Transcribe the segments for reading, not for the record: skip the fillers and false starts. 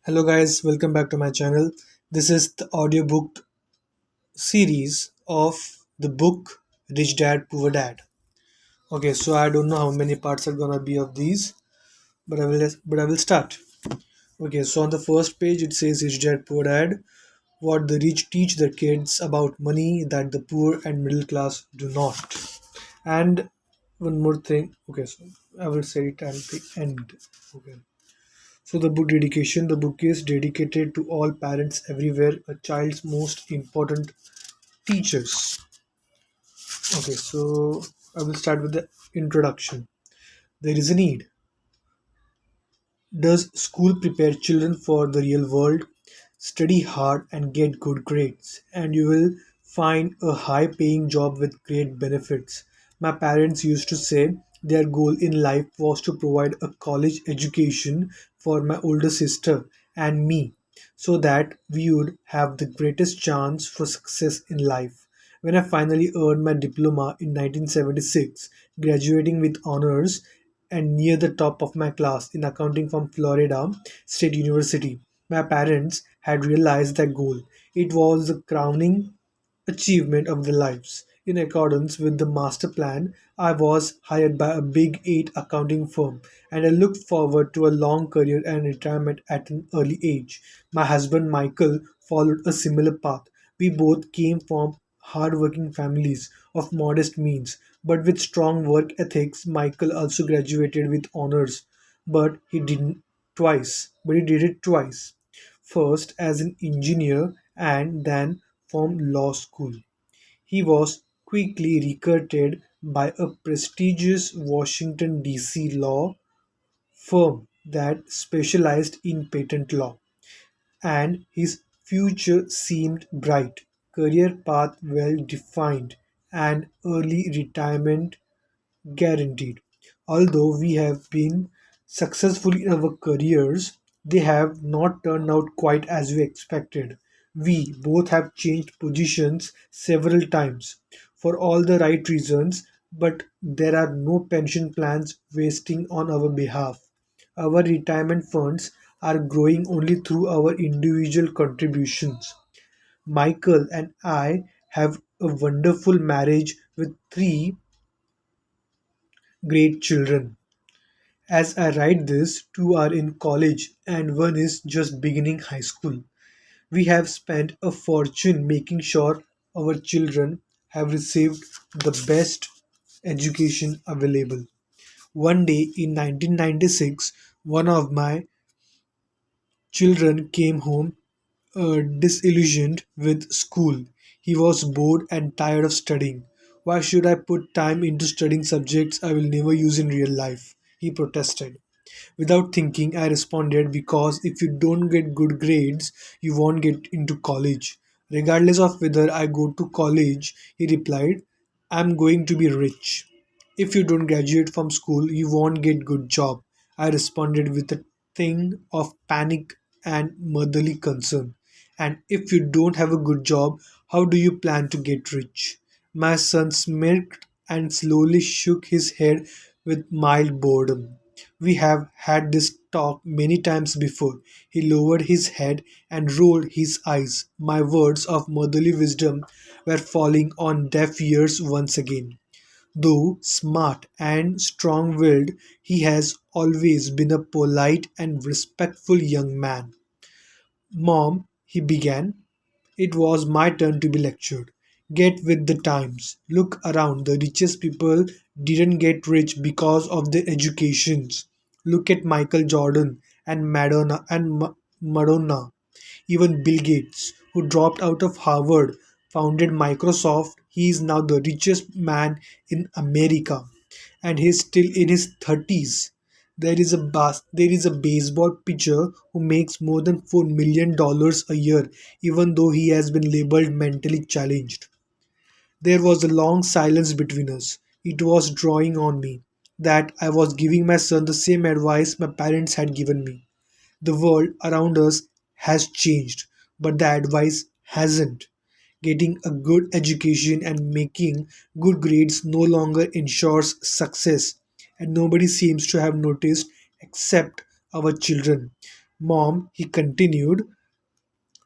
Hello guys, welcome back to my channel. This is the audiobook series of the book Rich Dad Poor Dad. Okay, so I don't know how many parts are gonna be of these, but I will start. Okay, so on the first page it says Rich Dad Poor Dad, what the rich teach their kids about money that the poor and middle class do not. And one more thing. Okay, so I will say it at the end. Okay. So the book is dedicated to all parents everywhere, a child's most important teachers. Okay, so I will start with the introduction. There is a need. Does school prepare children for the real world? Study hard and get good grades, and you will find a high paying job with great benefits. My parents used to say their goal in life was to provide a college education for my older sister and me so that we would have the greatest chance for success in life. When I finally earned my diploma in 1976, graduating with honors and near the top of my class in accounting from Florida State University, my parents had realized their goal. It was the crowning achievement of their lives. In accordance with the master plan, I was hired by a big eight accounting firm, and I looked forward to a long career and retirement at an early age. My husband Michael followed a similar path. We both came from hard-working families of modest means, but with strong work ethics. Michael also graduated with honors, but he did it twice. First as an engineer and then from law school. He was quickly recruited by a prestigious Washington, D.C. law firm that specialized in patent law, and his future seemed bright. Career path well defined and early retirement guaranteed. Although we have been successful in our careers, they have not turned out quite as we expected. We both have changed positions several times for all the right reasons, but there are no pension plans wasting on our behalf. Our retirement funds are growing only through our individual contributions. Michael and I have a wonderful marriage with three great children. As I write this, two are in college and one is just beginning high school. We have spent a fortune making sure our children have received the best education available. One day in 1996, one of my children came home disillusioned with school. He was bored and tired of studying. Why should I put time into studying subjects I will never use in real life? He protested. Without thinking, I responded, because if you don't get good grades, you won't get into college. Regardless of whether I go to college, he replied, I'm going to be rich. If you don't graduate from school, you won't get good job. I responded with a thing of panic and motherly concern. And if you don't have a good job, how do you plan to get rich? My son smirked and slowly shook his head with mild boredom. We have had this talk many times before. He lowered his head and rolled his eyes. My words of motherly wisdom were falling on deaf ears once again. Though smart and strong willed, he has always been a polite and respectful young man. Mom, he began, it was my turn to be lectured. Get with the times. Look around. The richest people didn't get rich because of their educations. Look at Michael Jordan and Madonna. Even Bill Gates, who dropped out of Harvard, founded Microsoft. He is now the richest man in America, and he's still in his 30s. There is a baseball pitcher who makes more than $4 million a year, even though he has been labeled mentally challenged. There was a long silence between us. It was drawing on me that I was giving my son the same advice my parents had given me. The world around us has changed, but the advice hasn't. Getting a good education and making good grades no longer ensures success, and nobody seems to have noticed except our children. Mom, he continued,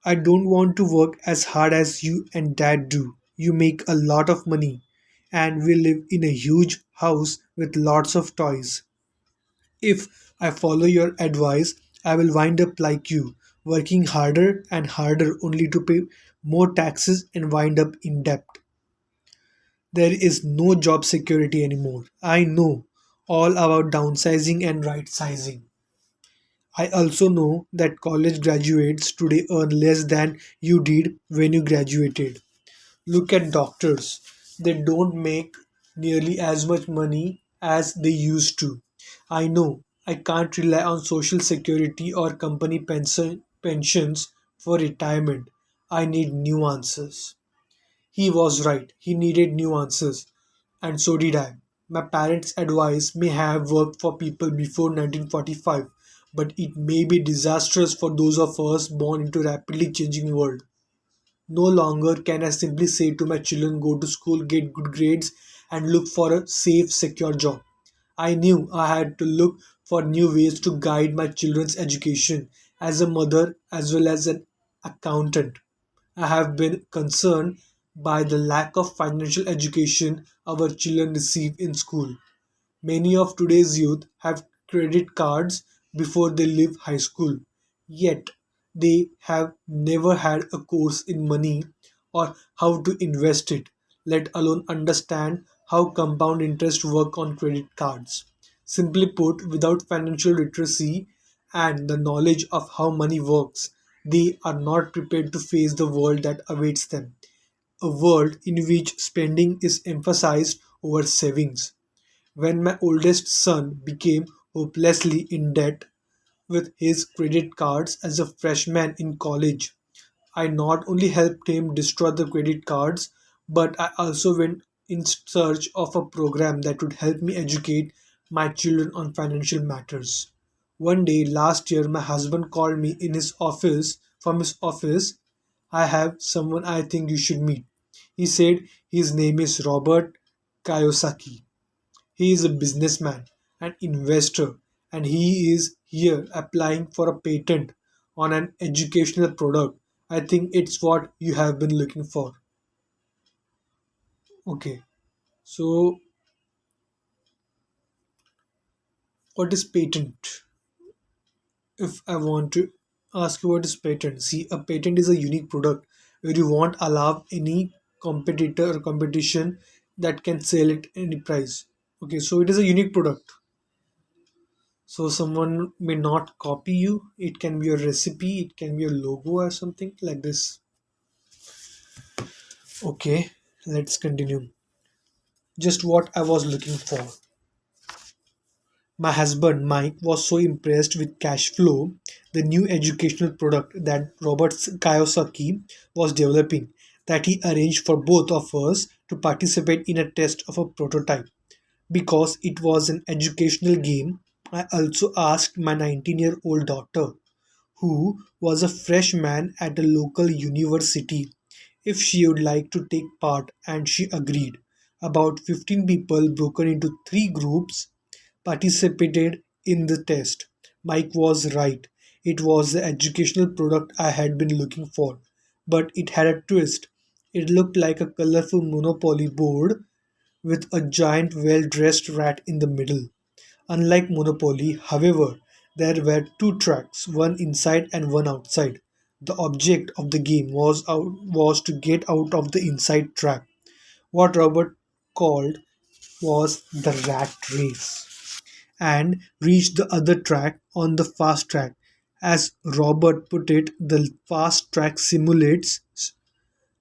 I don't want to work as hard as you and dad do. You make a lot of money, and we live in a huge house with lots of toys. If I follow your advice, I will wind up like you, working harder and harder only to pay more taxes and wind up in debt. There is no job security anymore. I know all about downsizing and right sizing. I also know that college graduates today earn less than you did when you graduated. Look at doctors. They don't make nearly as much money as they used to. I know I can't rely on social security or company pensions for retirement. I need new answers. He was right. He needed new answers. And so did I. My parents' advice may have worked for people before 1945, but it may be disastrous for those of us born into a rapidly changing world. No longer can I simply say to my children, go to school, get good grades, and look for a safe, secure job. I knew I had to look for new ways to guide my children's education as a mother as well as an accountant. I have been concerned by the lack of financial education our children receive in school. Many of today's youth have credit cards before they leave high school, yet they have never had a course in money or how to invest it, let alone understand how compound interest work on credit cards. Simply put, without financial literacy and the knowledge of how money works, they are not prepared to face the world that awaits them. A world in which spending is emphasized over savings. When my oldest son became hopelessly in debt with his credit cards as a freshman in college, I not only helped him destroy the credit cards, but I also went in search of a program that would help me educate my children on financial matters. One day last year, my husband called me in his office from his office. I have someone I think you should meet. He said his name is Robert Kiyosaki. He is a businessman, an investor, and he is here applying for a patent on an educational product. I think it's what you have been looking for. Okay, so what is patent? If I want to ask you what is patent, see, a patent is a unique product where you won't allow any competitor or competition that can sell it any price. Okay, so it is a unique product. So someone may not copy you. It can be a recipe, it can be a logo or something like this. Okay, let's continue. Just what I was looking for. My husband Mike was so impressed with cash flow, the new educational product that Robert Kiyosaki was developing, that he arranged for both of us to participate in a test of a prototype. Because it was an educational game, I also asked my 19-year-old daughter, who was a freshman at a local university, if she would like to take part, and she agreed. About 15 people, broken into three groups, participated in the test. Mike was right. It was the educational product I had been looking for. But it had a twist. It looked like a colorful Monopoly board with a giant well dressed rat in the middle. Unlike Monopoly, however, there were two tracks, one inside and one outside. The object of the game was to get out of the inside track. What Robert called was the rat race, and reach the other track on the fast track. As Robert put it, the fast track simulates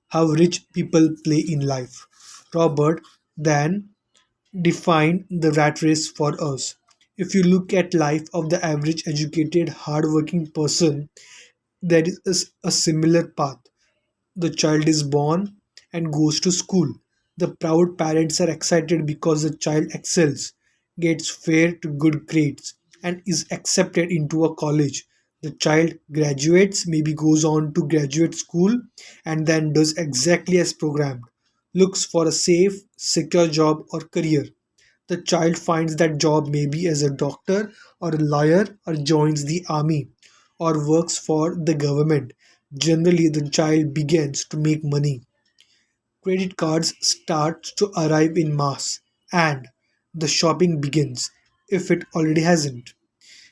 how rich people play in life. Robert then defined the rat race for us. If you look at life of the average educated hardworking person, there is a similar path. The child is born and goes to school. The proud parents are excited because the child excels, gets fair to good grades, and is accepted into a college. The child graduates, maybe goes on to graduate school, and then does exactly as programmed, looks for a safe, secure job or career. The child finds that job maybe as a doctor or a lawyer or joins the army or works for the government. Generally, the child begins to make money. Credit cards start to arrive in mass, and the shopping begins if it already hasn't.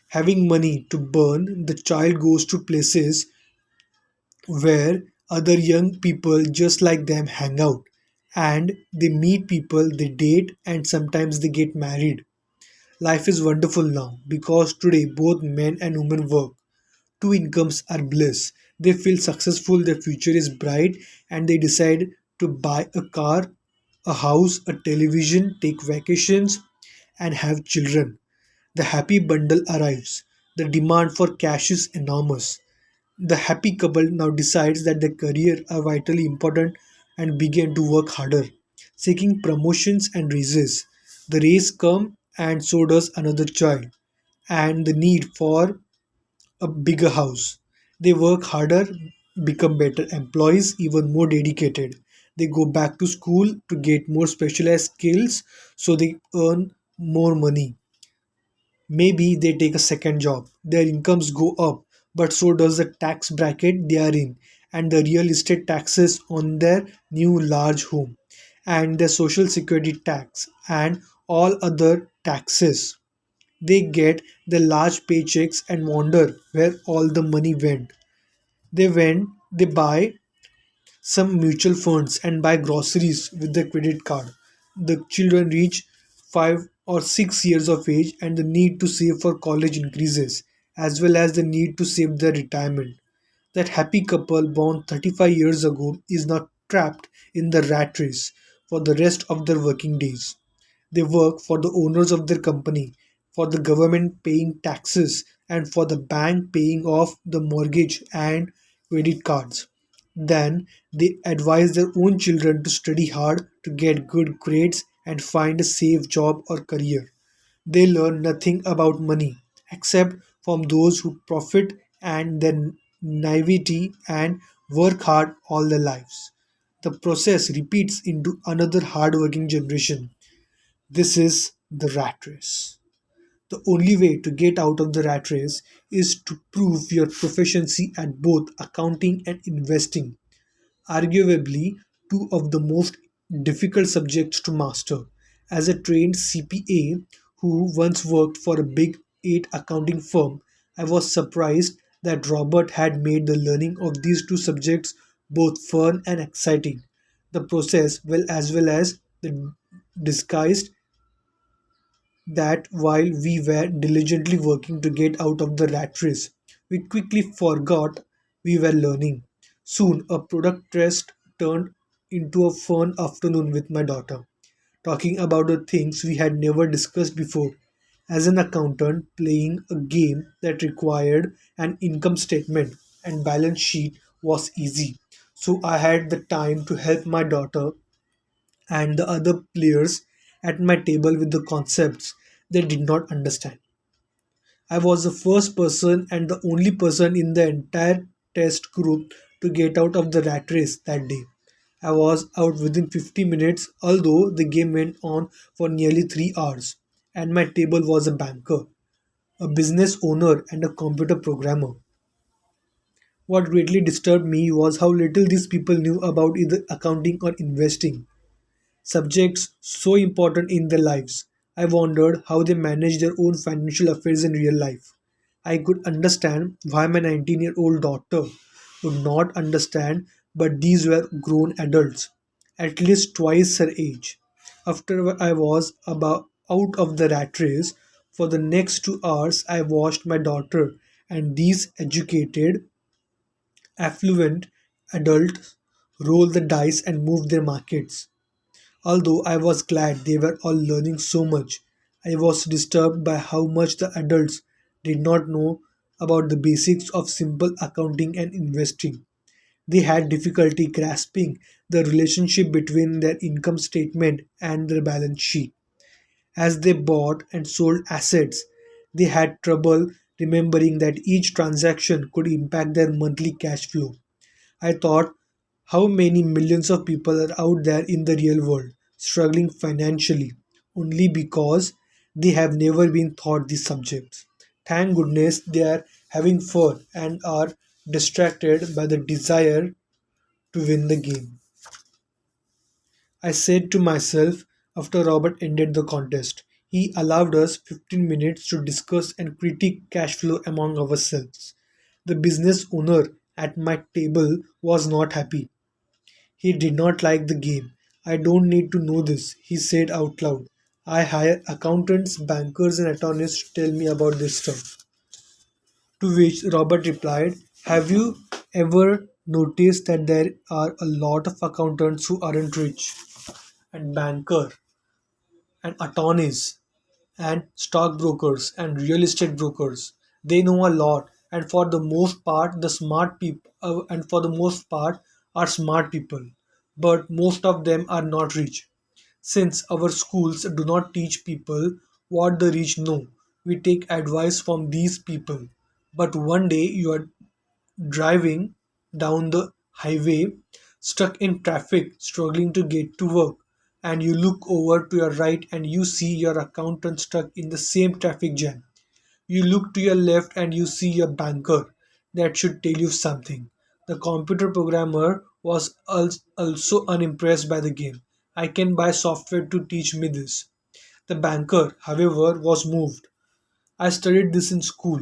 Having money to burn, the child goes to places where other young people just like them hang out, and they meet people, they date, and sometimes they get married. Life is wonderful now because today both men and women work. Two incomes are bliss. They feel successful, their future is bright, and they decide to buy a car, a house, a television, take vacations, and have children. The happy bundle arrives. The demand for cash is enormous. The happy couple now decides that their career are vitally important and begin to work harder, seeking promotions and raises. The raise come and so does another child and the need for a bigger house. They work harder, become better employees, even more dedicated. They go back to school to get more specialized skills so they earn more money. Maybe they take a second job. Their incomes go up, but so does the tax bracket they are in, and the real estate taxes on their new large home, and their social security tax, and all other taxes. They get the large paychecks and wonder where all the money went. They buy some mutual funds and buy groceries with their credit card. The children reach 5 or 6 years of age and the need to save for college increases, as well as the need to save their retirement. That happy couple born 35 years ago is now trapped in the rat race for the rest of their working days. They work for the owners of their company, for the government paying taxes, and for the bank paying off the mortgage and credit cards. Then they advise their own children to study hard to get good grades and find a safe job or career. They learn nothing about money except from those who profit and their naivety and work hard all their lives. The process repeats into another hard-working generation. This is the rat race. The only way to get out of the rat race is to prove your proficiency at both accounting and investing, arguably two of the most difficult subjects to master. As a trained CPA who once worked for a big 8 accounting firm, I was surprised that Robert had made the learning of these two subjects both fun and exciting. The process, well as the disguised that while we were diligently working to get out of the rat race, we quickly forgot we were learning. Soon, a product test turned into a fun afternoon with my daughter, talking about the things we had never discussed before. As an accountant, playing a game that required an income statement and balance sheet was easy. So I had the time to help my daughter and the other players at my table with the concepts they did not understand. I was the first person and the only person in the entire test group to get out of the rat race that day. I was out within 50 minutes, although the game went on for nearly 3 hours, and my table was a banker, a business owner, and a computer programmer. What greatly disturbed me was how little these people knew about either accounting or investing, subjects so important in their lives. I wondered how they managed their own financial affairs in real life. I could understand why my 19-year-old daughter would not understand, but these were grown adults, at least twice her age. After I was about out of the rat race, for the next 2 hours I watched my daughter and these educated, affluent adults roll the dice and move their markets. Although I was glad they were all learning so much, I was disturbed by how much the adults did not know about the basics of simple accounting and investing. They had difficulty grasping the relationship between their income statement and their balance sheet. As they bought and sold assets, they had trouble remembering that each transaction could impact their monthly cash flow. I thought how many millions of people are out there in the real world struggling financially only because they have never been taught these subjects. Thank goodness they are having fun, and are distracted by the desire to win the game. I said to myself after Robert ended the contest. He allowed us 15 minutes to discuss and critique cash flow among ourselves. The business owner at my table was not happy. He did not like the game. I don't need to know this, he said out loud. I hire accountants, bankers, and attorneys to tell me about this stuff. To which Robert replied, have you ever noticed that there are a lot of accountants who aren't rich? And banker and attorneys and stockbrokers and real estate brokers. They know a lot, and for the most part, the smart people, and for the most part, are smart people. But most of them are not rich. Since our schools do not teach people what the rich know, we take advice from these people. But one day you are driving down the highway, stuck in traffic, struggling to get to work, and you look over to your right and you see your accountant stuck in the same traffic jam. You look to your left and you see your banker. That should tell you something. The computer programmer was also unimpressed by the game. I can buy software to teach me this. The banker, however, was moved. I studied this in school,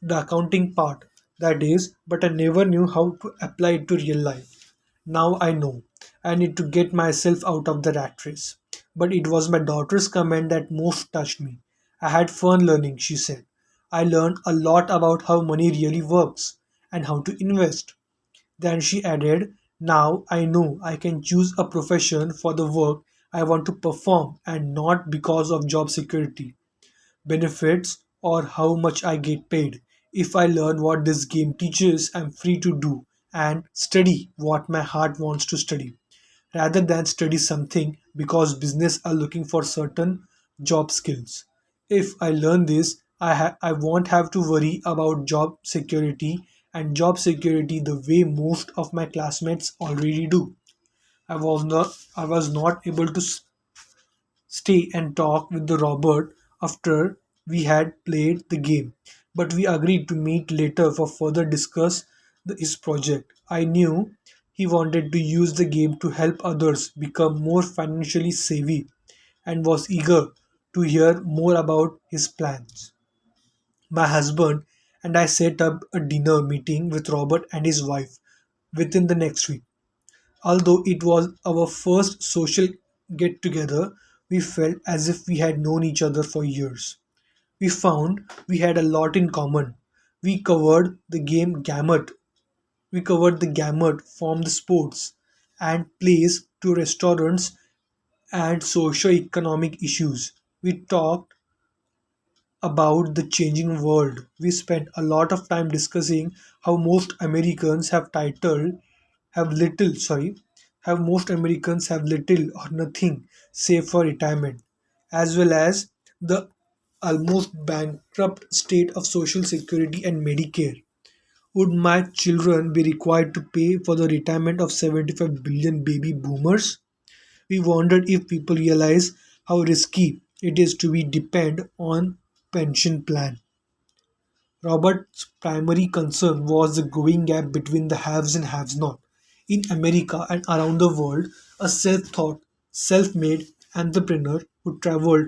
the accounting part, that is, but I never knew how to apply it to real life. Now I know. I need to get myself out of the rat race. But it was my daughter's comment that most touched me. I had fun learning, she said. I learned a lot about how money really works and how to invest. Then she added, now I know I can choose a profession for the work I want to perform and not because of job security benefits, or how much I get paid. If I learn what this game teaches, I'm free to do and study what my heart wants to study rather than study something because business are looking for certain job skills. If I learn this, I won't have to worry about job security and job security the way most of my classmates already do. I was not able to stay and talk with the Robert after we had played the game, but we agreed to meet later for further discuss his project. I knew he wanted to use the game to help others become more financially savvy and was eager to hear more about his plans. My husband and I set up a dinner meeting with Robert and his wife within the next week. Although it was our first social get together, we felt as if we had known each other for years. We found we had a lot in common. We covered the game gamut. We covered the gamut from the sports and plays to restaurants and socio-economic issues. We talked about the changing world. We spent a lot of time discussing how most Americans have little, sorry, have most Americans have little or nothing save for retirement, as well as the almost bankrupt state of Social Security and Medicare. Would my children be required to pay for the retirement of 75 billion baby boomers? We wondered if people realize how risky it is to be depend on pension plan. Robert's primary concern was the growing gap between the haves and haves not. In America and around the world, a self-taught, self-made entrepreneur who traveled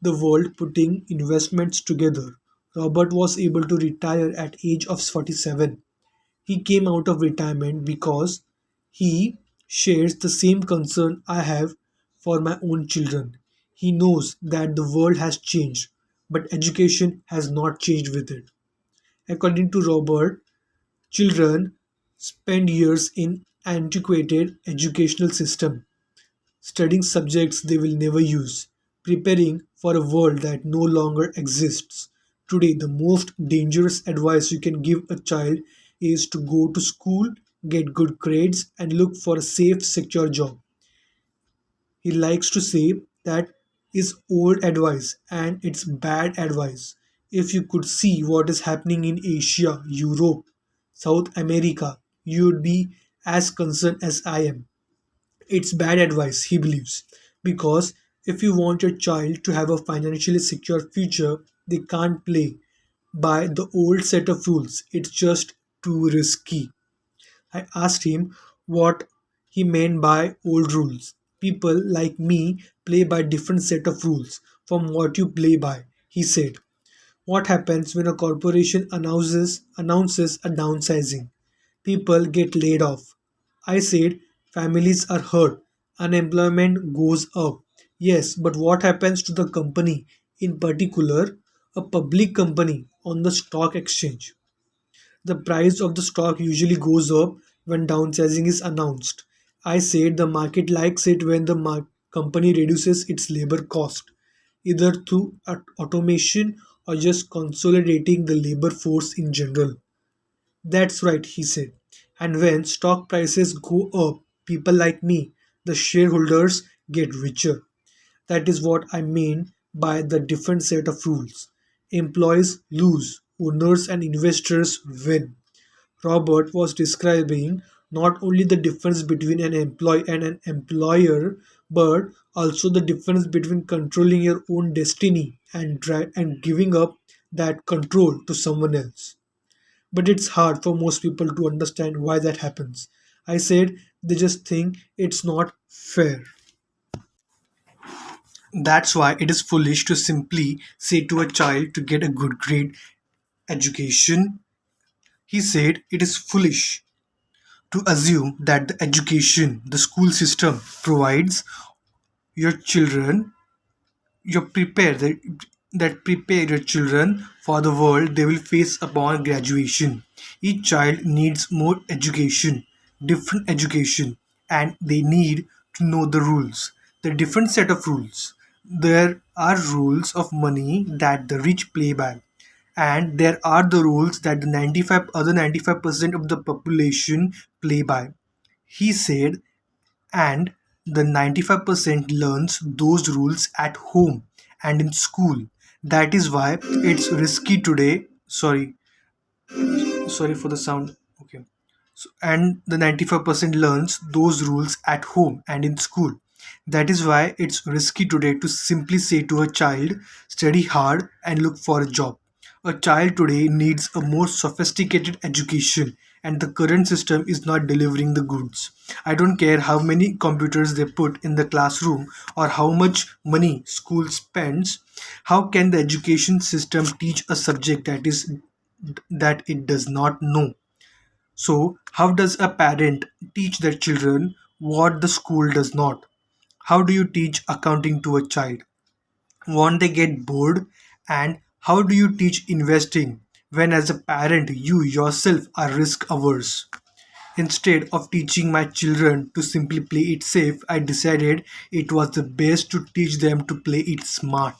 the world putting investments together. Robert was able to retire at age of 47. He came out of retirement because he shares the same concern I have for my own children. He knows that the world has changed, but education has not changed with it. According to Robert, children spend years in antiquated educational system, studying subjects they will never use, preparing for a world that no longer exists. Today, the most dangerous advice you can give a child is to go to school, get good grades, and look for a safe, secure job. He likes to say that is old advice and it's bad advice. If you could see what is happening in Asia, Europe, South America, you would be as concerned as I am. It's bad advice, he believes, because if you want your child to have a financially secure future, they can't play by the old set of rules. It's just too risky. I asked him what he meant by old rules. People like me play by different set of rules from what you play by, he said. What happens when a corporation announces a downsizing? People get laid off. I said families are hurt, unemployment goes up. Yes, but what happens to the company, in particular, a public company on the stock exchange? The price of the stock usually goes up when downsizing is announced. I said the market likes it when the company reduces its labor cost, either through automation or just consolidating the labor force in general. That's right, he said. And when stock prices go up, people like me, the shareholders, get richer. That is what I mean by the different set of rules. Employees lose, owners and investors win. Robert was describing not only the difference between an employee and an employer, but also the difference between controlling your own destiny and giving up that control to someone else. But it's hard for most people to understand why that happens. I said they just think it's not fair. That's why it is foolish to simply say to a child to get a good grade education. He said it is foolish to assume that the education the school system provides your children you prepare that prepare your children for the world they will face upon graduation. Each child needs more education, different education, and they need to know the rules, the different set of rules. There are rules of money that the rich play by, and there are the rules that the 95% of the population play by, he said. And the 95% learns those rules at home and in school. That is why it's risky today. Sorry for the sound. Okay. And the 95% learns those rules at home and in school. That is why it's risky today to simply say to a child, study hard and look for a job. A child today needs a more sophisticated education, and the current system is not delivering the goods. I don't care how many computers they put in the classroom or how much money school spends. How can the education system teach a subject that it does not know? So, how does a parent teach their children what the school does not? How do you teach accounting to a child? Won't they get bored? And how do you teach investing when, as a parent, you yourself are risk averse? Instead of teaching my children to simply play it safe, I decided it was the best to teach them to play it smart.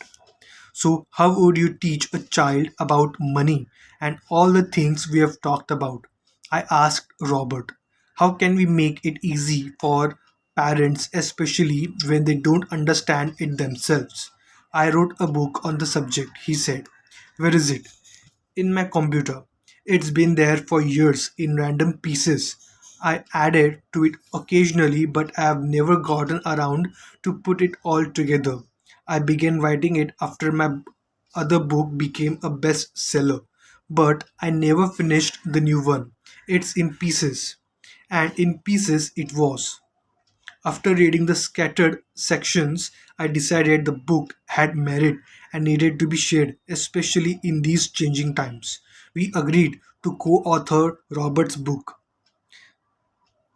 So, how would you teach a child about money and all the things we have talked about? I asked Robert. How can we make it easy for parents, especially when they don't understand it themselves? I wrote a book on the subject, he said. Where is it? In my computer. It's been there for years in random pieces. I added to it occasionally, but I have never gotten around to put it all together. I began writing it after my other book became a bestseller, but I never finished the new one. It's in pieces, and in pieces it was. After reading the scattered sections, I decided the book had merit and needed to be shared, especially in these changing times. We agreed to co author Robert's book.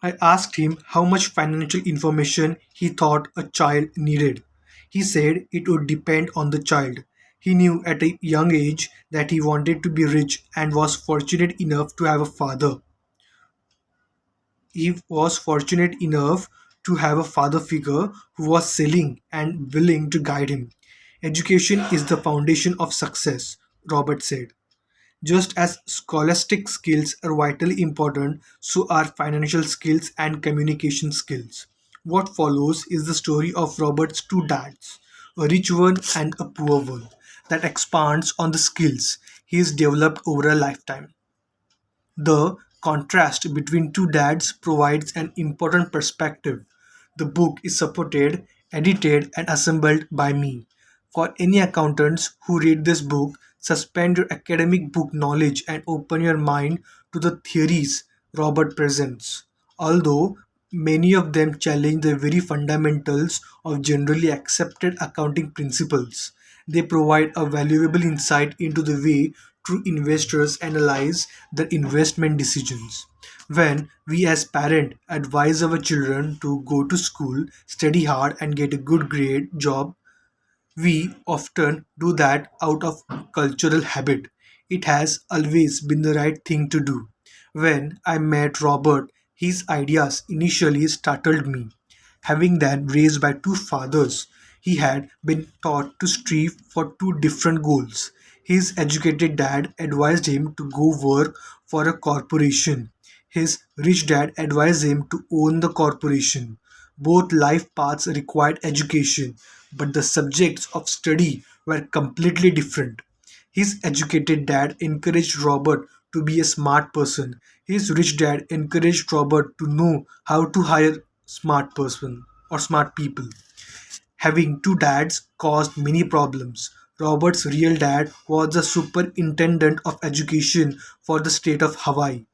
I asked him how much financial information he thought a child needed. He said it would depend on the child. He knew at a young age that he wanted to be rich and was fortunate enough to have a father. He was fortunate enough to have a father figure who was selling and willing to guide him. Education is the foundation of success, Robert said. Just as scholastic skills are vitally important, so are financial skills and communication skills. What follows is the story of Robert's two dads, a rich one and a poor one, that expands on the skills he has developed over a lifetime. The contrast between two dads provides an important perspective. The book is supported, edited, and assembled by me. For any accountants who read this book, suspend your academic book knowledge and open your mind to the theories Robert presents. Although many of them challenge the very fundamentals of generally accepted accounting principles, they provide a valuable insight into the way true investors analyze their investment decisions. When we as parents advise our children to go to school, study hard, and get a good grade job, we often do that out of cultural habit. It has always been the right thing to do. When I met Robert, his ideas initially startled me. Having been raised by two fathers, he had been taught to strive for two different goals. His educated dad advised him to go work for a corporation. His rich dad advised him to own the corporation. Both life paths required education, but the subjects of study were completely different. His educated dad encouraged Robert to be a smart person. His rich dad encouraged Robert to know how to hire smart person or smart people. Having two dads caused many problems. Robert's real dad was the superintendent of education for the state of Hawaii.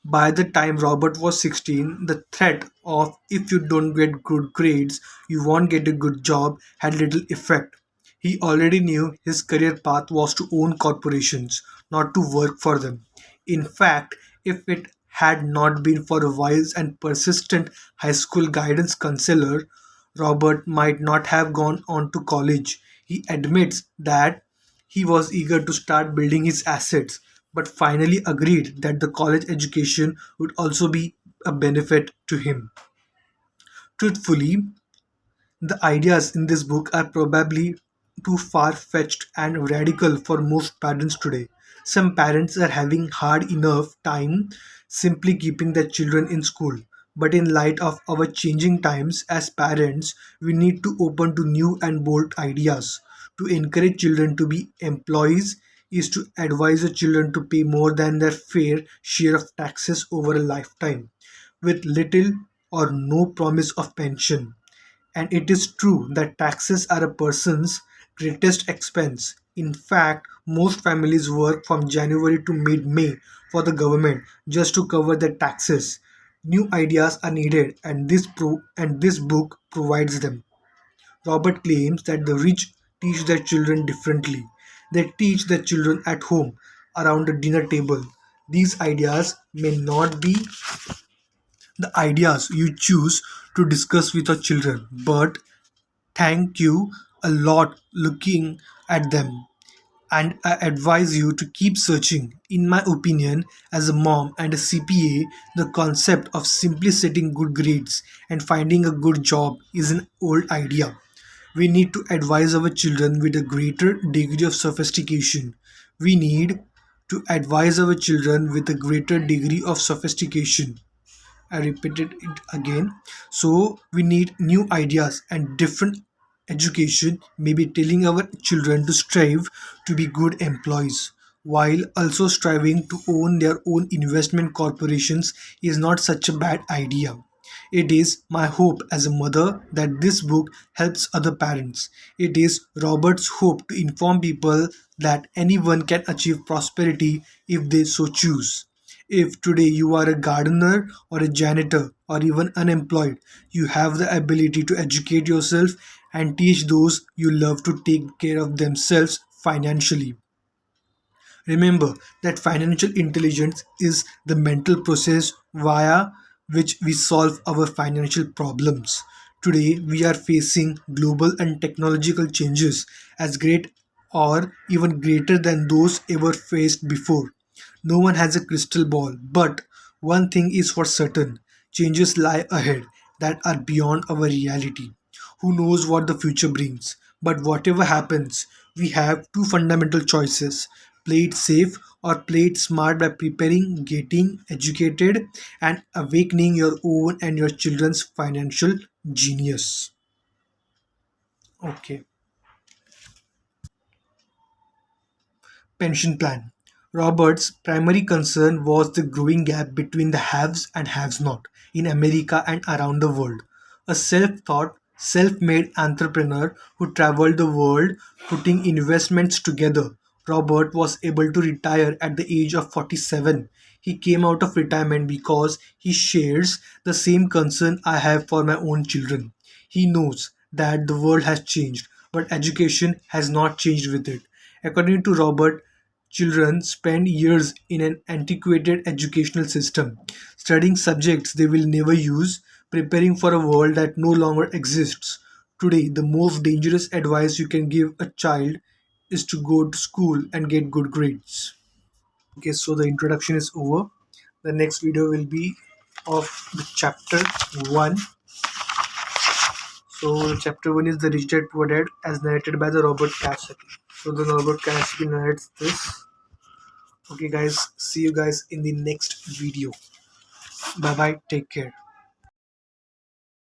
By the time Robert was 16, the threat of if you don't get good grades, you won't get a good job had little effect. He already knew his career path was to own corporations, not to work for them. In fact, if it had not been for a wise and persistent high school guidance counselor, Robert might not have gone on to college. He admits that he was eager to start building his assets, but finally agreed that the college education would also be a benefit to him. Truthfully, the ideas in this book are probably too far fetched and radical for most parents today. Some parents are having hard enough time simply keeping their children in school. But in light of our changing times as parents, we need to open to new and bold ideas. To encourage children to be employees is to advise the children to pay more than their fair share of taxes over a lifetime, with little or no promise of pension. And it is true that taxes are a person's greatest expense. In fact, most families work from January to mid May for the government just to cover their taxes. New ideas are needed, and this book provides them. Robert claims that the rich teach their children differently. They teach their children at home, around the dinner table. These ideas may not be the ideas you choose to discuss with your children, but thank you a lot looking at them, and I advise you to keep searching. In my opinion, as a mom and a CPA, the concept of simply setting good grades and finding a good job is an old idea. We need to advise our children with a greater degree of sophistication. We need to advise our children with a greater degree of sophistication. I repeated it again. So we need new ideas and different education, maybe telling our children to strive to be good employees while also striving to own their own investment corporations is not such a bad idea. It is my hope as a mother that this book helps other parents. It is Robert's hope to inform people that anyone can achieve prosperity if they so choose. If today you are a gardener or a janitor or even unemployed, you have the ability to educate yourself and teach those you love to take care of themselves financially. Remember that financial intelligence is the mental process via which we solve our financial problems. Today, we are facing global and technological changes as great or even greater than those ever faced before. No one has a crystal ball, but one thing is for certain changes lie ahead that are beyond our reality. Who knows what the future brings? But whatever happens, we have two fundamental choices: play it safe or play it smart by preparing, getting educated, and awakening your own and your children's financial genius. Okay. Pension plan. Robert's primary concern was the growing gap between the haves and haves not in America and around the world. A self taught, self made entrepreneur who traveled the world putting investments together, Robert was able to retire at the age of 47. He came out of retirement because he shares the same concern I have for my own children. He knows that the world has changed, but education has not changed with it. According to Robert, children spend years in an antiquated educational system, studying subjects they will never use, preparing for a world that no longer exists. Today, the most dangerous advice you can give a child is to go to school and get good grades. Okay, so the introduction is over. The next video will be of the chapter 1. So, chapter 1 is The Rich Dad Poor Dad, as narrated by the Robert Kiyosaki. So, the Robert Kiyosaki narrates this. Okay, guys, see you guys in the next video. Bye bye, take care.